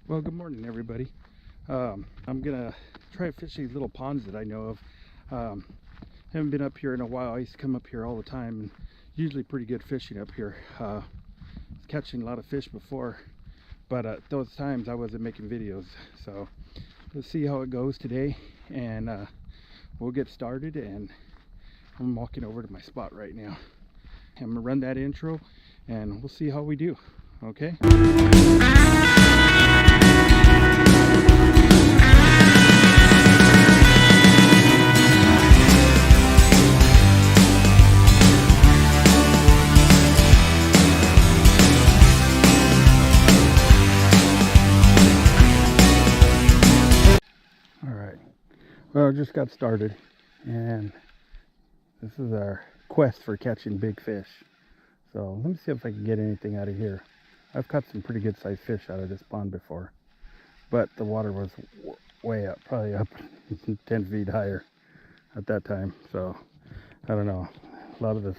Well, good morning, everybody. I'm gonna try to fish these little ponds that I know of. Haven't been up here in a while. I used to come up here all the time, and usually pretty good fishing up here. Catching a lot of fish before, but at those times I wasn't making videos. So let's see how it goes today, and we'll get started. And I'm walking over to my spot right now. I'm gonna run that intro, and we'll see how we do. Okay. Well, I just got started, and this is our quest for catching big fish. So let me see if I can get anything out of here. I've caught some pretty good sized fish out of this pond before, but the water was way up, probably up 10 feet higher at that time. So I don't know, a lot of the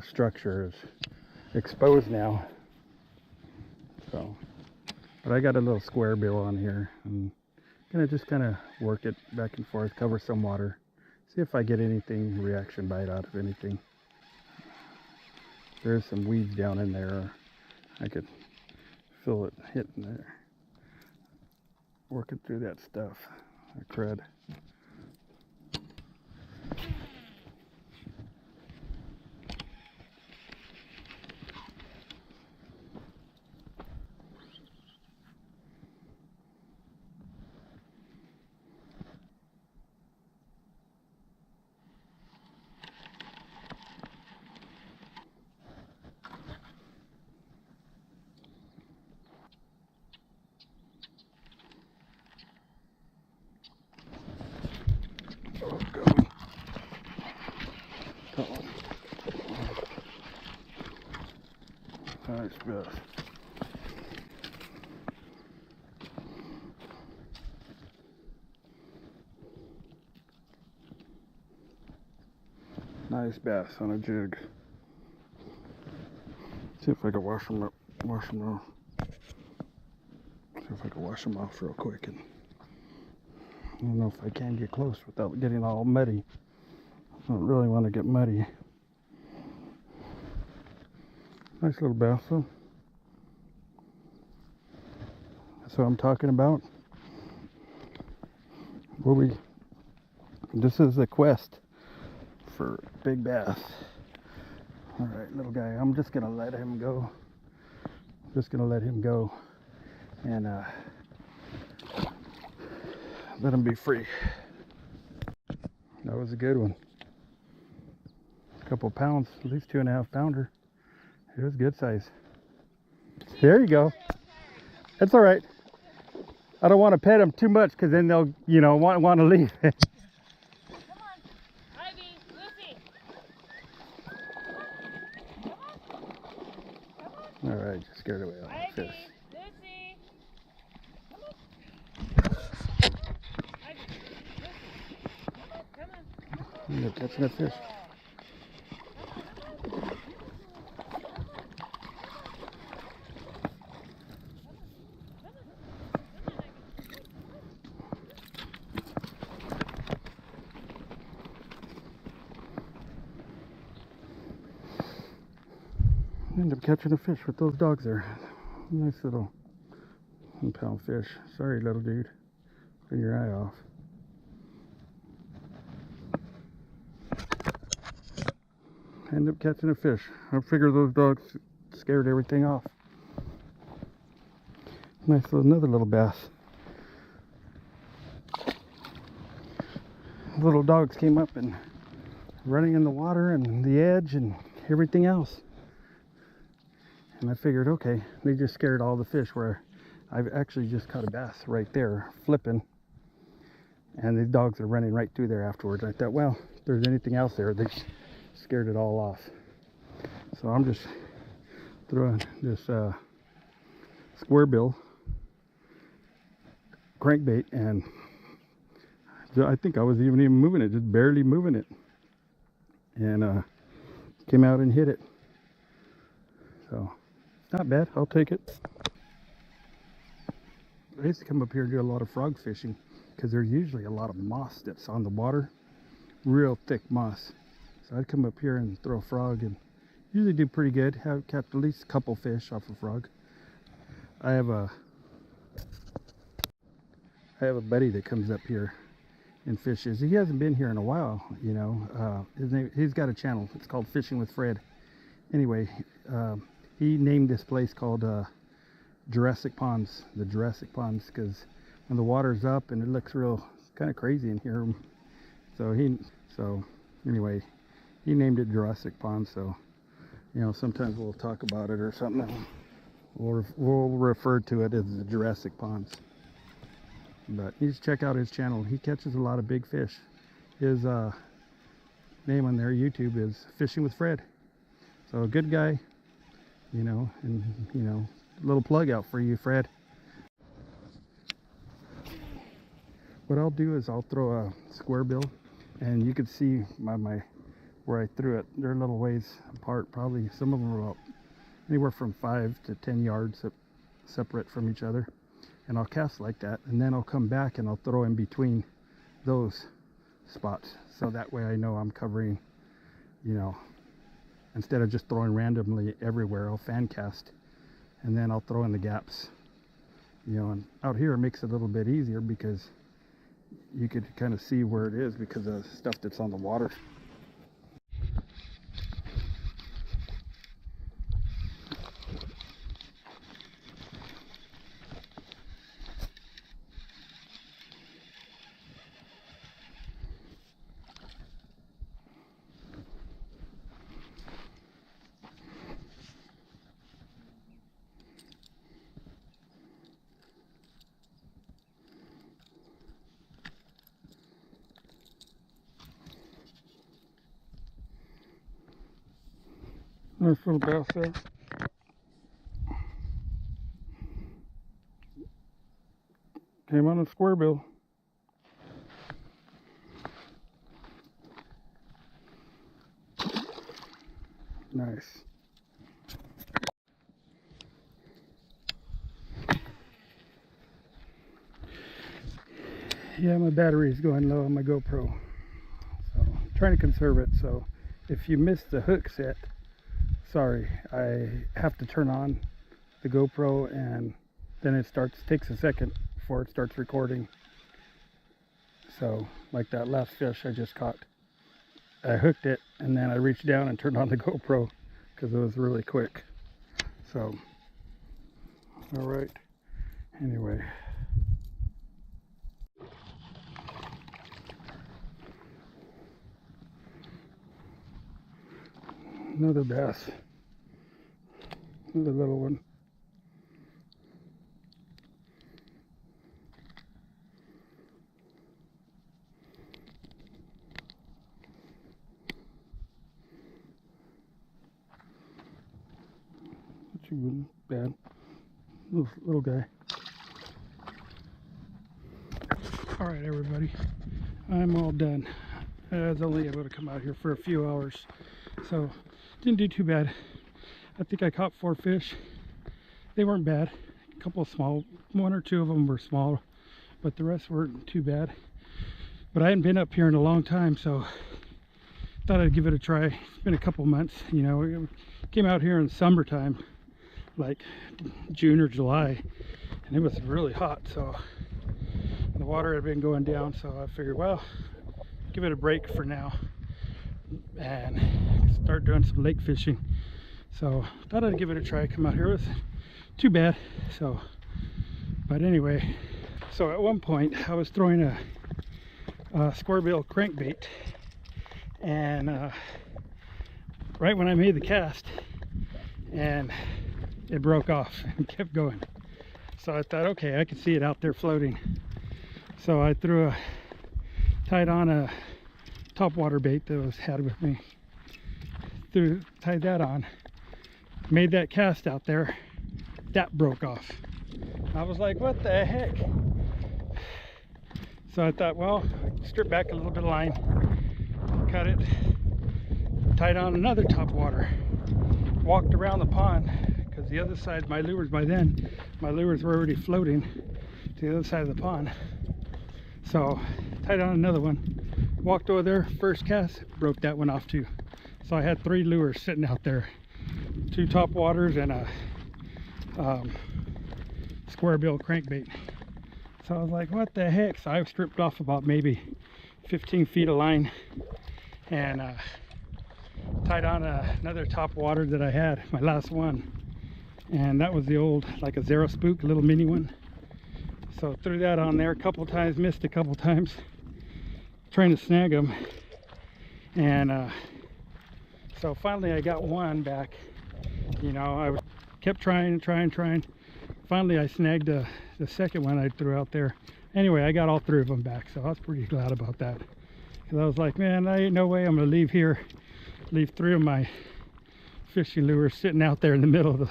structure is exposed now. So but I got a little square bill on here. I'm gonna just kind of work it back and forth, cover some water, see if I get anything, reaction bite out of anything. There's some weeds down in there. I could feel it hitting there. Working through that stuff, that crud. Nice bass. Nice bass on a jig. See if I can wash them off. See if I can wash them off real quick. And I don't know if I can get close without getting all muddy. I don't really want to get muddy. Nice little bass though. That's what I'm talking about. This is the quest for big bass. All right, little guy, I'm just gonna let him go. And let him be free. That was a good one. A couple pounds, at least 2.5 pounder. It was good size. There you go. That's all right. I don't want to pet them too much because then they'll, want to leave. Come on, Ivy, Lucy. Come on. All right, just scared away all the fish. Lucy. Come on. Ivy, Lucy. Come on. You're catching a fish. End up catching a fish with those dogs there. Nice little 1-pound fish. Sorry, little dude. Clean your eye off. End up catching a fish. I figure those dogs scared everything off. Nice little, another little bass. Little dogs came up and running in the water and the edge and everything else. And I figured, okay, they just scared all the fish, where I've actually just caught a bass right there, flipping. And these dogs are running right through there afterwards. I thought, well, if there's anything else there, they scared it all off. So I'm just throwing this square bill crankbait, and I think I was even moving it, just barely moving it. And came out and hit it. So Not bad, I'll take it. I used to come up here and do a lot of frog fishing because there's usually a lot of moss that's on the water, real thick moss. So I'd come up here and throw a frog and usually do pretty good. Have kept at least a couple fish off a frog. I have a buddy that comes up here and fishes. He hasn't been here in a while, you know. He's got a channel. It's called Fishing with Fred. Anyway, he named this place called Jurassic Ponds, the Jurassic Ponds, because when the water's up and it looks real kind of crazy in here. So anyway, he named it Jurassic Ponds. So, you know, sometimes we'll talk about it or something. We'll refer to it as the Jurassic Ponds. But you just check out his channel. He catches a lot of big fish. His name on their YouTube is Fishing with Fred. So a good guy, you know, and you know, a little plug out for you, Fred. What I'll do is I'll throw a square bill, and you can see where I threw it. They're a little ways apart, probably some of them are about anywhere from 5 to 10 yards separate from each other. And I'll cast like that, and then I'll come back and I'll throw in between those spots, so that way I know I'm covering, you know, instead of just throwing randomly everywhere. I'll fan cast and then I'll throw in the gaps, you know. And out here it makes it a little bit easier because you could kind of see where it is because of stuff that's on the water. Nice little bass there. Came on a square bill. Nice. Yeah, my battery is going low on my GoPro, so I'm trying to conserve it. So if you missed the hook set, sorry, I have to turn on the GoPro and then it takes a second before it starts recording. So like that last fish I just caught, I hooked it and then I reached down and turned on the GoPro because it was really quick. So, all right, anyway. Another bass. Another little one. Not too bad. Little guy. Alright everybody, I'm all done. I was only able to come out here for a few hours, so didn't do too bad. I think I caught 4 fish. They weren't bad. A couple of small, 1 or 2 of them were small, but the rest weren't too bad. But I hadn't been up here in a long time, so thought I'd give it a try. It's been a couple months, you know. We came out here in summertime, like June or July, and it was really hot, so the water had been going down, so I figured, well, give it a break for now and start doing some lake fishing. So thought I'd give it a try, come out here. It was too bad. So, but anyway, so at one point I was throwing a square bill crankbait, and right when I made the cast, and it broke off and kept going. So I thought, okay, I can see it out there floating. So I tied on a topwater bait that was had with me. Tied that on, made that cast out there. That broke off. I was like, what the heck? So I thought, well, strip back a little bit of line, cut it, tied on another topwater, walked around the pond because the other side. My lures by then, my lures were already floating to the other side of the pond. So tied on another one, walked over there, first cast, broke that one off too. So I had 3 lures sitting out there, 2 top waters and a square bill crankbait. So I was like, what the heck? So I stripped off about maybe 15 feet of line and tied on another top water that I had, my last one. And that was the old, like a Zero Spook, little mini one. So threw that on there a couple times, missed a couple times, trying to snag them. And so finally I got one back. You know, I kept trying. Finally I snagged the second one I threw out there. Anyway, I got all 3 of them back, so I was pretty glad about that. Because I was like, man, I ain't no way I'm gonna leave here, leave 3 of my fishing lures sitting out there in the middle of the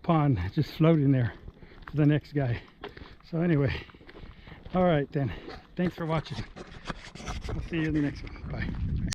pond, just floating there for the next guy. So anyway, all right then, thanks for watching. I'll see you in the next one. Bye.